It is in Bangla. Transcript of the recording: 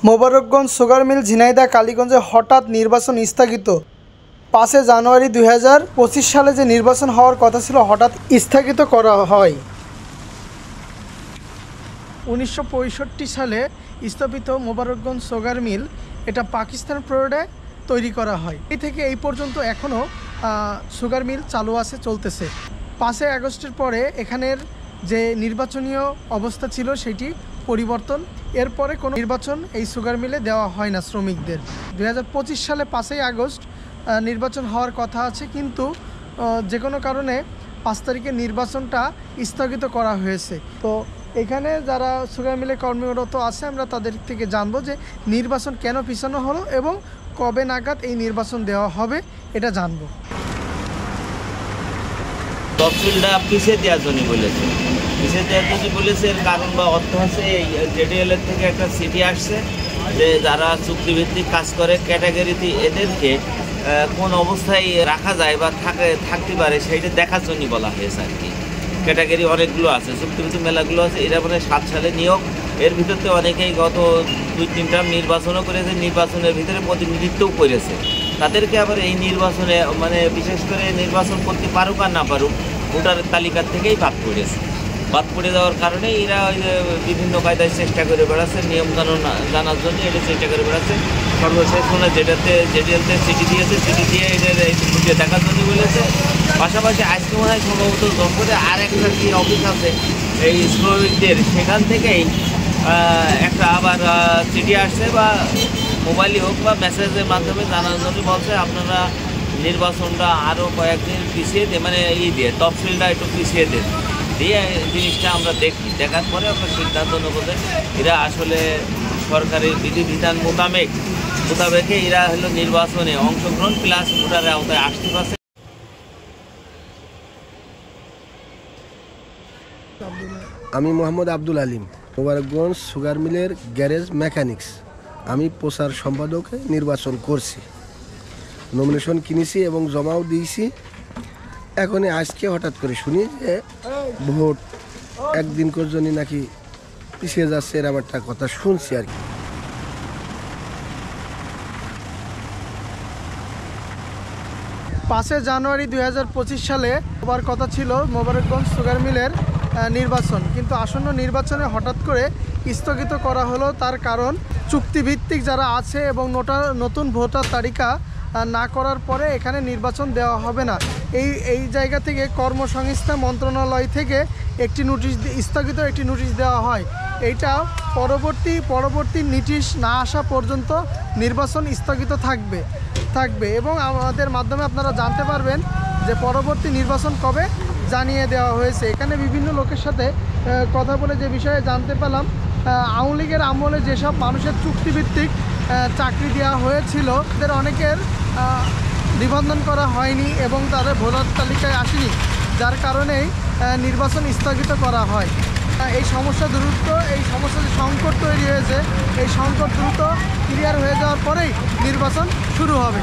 মোবারকগঞ্জ সুগার মিল ঝিনাইদহ কালীগঞ্জে হঠাৎ নির্বাচন স্থগিত। 5 জানুয়ারি 2025 সালে যে নির্বাচন হওয়ার কথা ছিল হঠাৎ স্থগিত করা হয়। 1965 সালে স্থাপিত মোবারকগঞ্জ সুগার মিল এটা পাকিস্তান রোডে তৈরি করা হয়। এই থেকে এই পর্যন্ত এখনও সুগার মিল চালু আছে, চলতেছে। 5 আগস্টের পরে এখানের যে নির্বাচনীয় অবস্থা ছিল সেটি পরিবর্তন। এরপরে কোনো নির্বাচন এই সুগার মিলে দেওয়া হয় না শ্রমিকদের। 2025 সালে 5 আগস্ট নির্বাচন হওয়ার কথা আছে, কিন্তু যে কোনো কারণে 5 তারিখে নির্বাচনটা স্থগিত করা হয়েছে। তো এখানে যারা সুগার মিলে কর্মরত আছে আমরা তাদের থেকে জানবো যে নির্বাচন কেন পিছানো হলো এবং কবে নাগাদ এই নির্বাচন দেওয়া হবে এটা জানবো। তফসিলটা পিছিয়ে দেওয়ার জন্য বলেছে, এর কারণ বা অর্থ হচ্ছে জেডিএল-এর থেকে একটা চিঠি আসছে যে যারা চুক্তিভিত্তিক কাজ করে ক্যাটাগরিতে এদেরকে কোন অবস্থায় রাখা যায় বা থাকতে পারে সেইটা দেখার জন্য বলা হয়েছে আর কি। ক্যাটাগরি অনেকগুলো আছে, চুক্তিভিত্তিক মেলাগুলো আছে। এরা মানে 7 সালে নিয়োগ, এর ভিতরতে অনেকেই গত 2-3টা নির্বাচনও করেছে, নির্বাচনের ভিতরে প্রতিনিধিত্বও করেছে। তাদেরকে আবার এই নির্বাচনে মানে বিশেষ করে নির্বাচন করতে পারুক আর না পারুক ভোটারের তালিকার থেকেই বাদ পড়ে যাওয়ার কারণে এরা বিভিন্ন কায়দায় চেষ্টা করে বেড়াচ্ছে, নিয়মকানুন জানার জন্য এটা চেষ্টা করে বেড়াচ্ছে। সর্বশেষ মানে জেডিএলতে চিঠি দিয়েছে, চিঠি দিয়ে এদের খুঁটিয়ে দেখার জন্য বলেছে। পাশাপাশি আজকে মনে হয় সম্ভবত জঙ্গলে আর একটা কি অফিস আছে এই শ্রমিকদের, সেখান থেকেই একটা আবার চিঠি আসছে বা মোবাইলই হোক বা মেসেজের মাধ্যমে জানার জন্য বলছে আপনারা নির্বাচনটা আরও কয়েকদিন পিছিয়ে দিয়ে মানে দিয়ে তফসিলটা একটু পিছিয়ে দিয়ে জিনিসটা আমরা দেখার পরে আমরা সিদ্ধান্ত নেব যে এরা আসলে সরকারের বিধিবিধান মোতাবেকে এরা হলো নির্বাচনে অংশগ্রহণ প্লাস ভোটারের আওতায় আসতে পারছে। আমি মোহাম্মদ আব্দুল আলিম, মোবারকগঞ্জ সুগার মিলের গ্যারেজ মেকানিক্স। আমি প্রচার সম্পাদকে নির্বাচন করছি, নমিনেশন কিনেছি এবং জমাও দিয়েছি। এখনই আজকে হঠাৎ করে শুনি যে ভোট একদিন করে জন্য নাকি পিছিয়ে যাচ্ছে, এর একটা কথা শুনছি আর কি। 5 জানুয়ারি 2025 সালে হওয়ার কথা ছিল মোবারকগঞ্জ সুগার মিলের নির্বাচন, কিন্তু আসন্ন নির্বাচনে হঠাৎ করে স্থগিত করা হলো। তার কারণ চুক্তিভিত্তিক যারা আছে এবং নতুন ভোটার তালিকা না করার পরে এখানে নির্বাচন দেওয়া হবে না। এই জায়গা থেকে কর্মসংস্থান মন্ত্রণালয় থেকে একটি নোটিশ স্থগিত একটি নোটিশ দেওয়া হয়। এইটা পরবর্তী নোটিশ না আসা পর্যন্ত নির্বাচন স্থগিত থাকবে এবং আমাদের মাধ্যমে আপনারা জানতে পারবেন যে পরবর্তী নির্বাচন কবে জানিয়ে দেওয়া হয়েছে। এখানে বিভিন্ন লোকের সাথে কথা বলে যে বিষয়ে জানতে পেলাম, আওয়ামী লীগের আমলে যেসব মানুষের চুক্তিভিত্তিক চাকরি দেওয়া হয়েছিল তাদের অনেকের নিবন্ধন করা হয়নি এবং তাদের ভোটার তালিকায় আসেনি, যার কারণেই নির্বাচন স্থগিত করা হয়। এই সমস্যা যে সংকট তৈরি হয়েছে, এই সংকট দ্রুত ক্লিয়ার হয়ে যাওয়ার পরেই নির্বাচন শুরু হবে।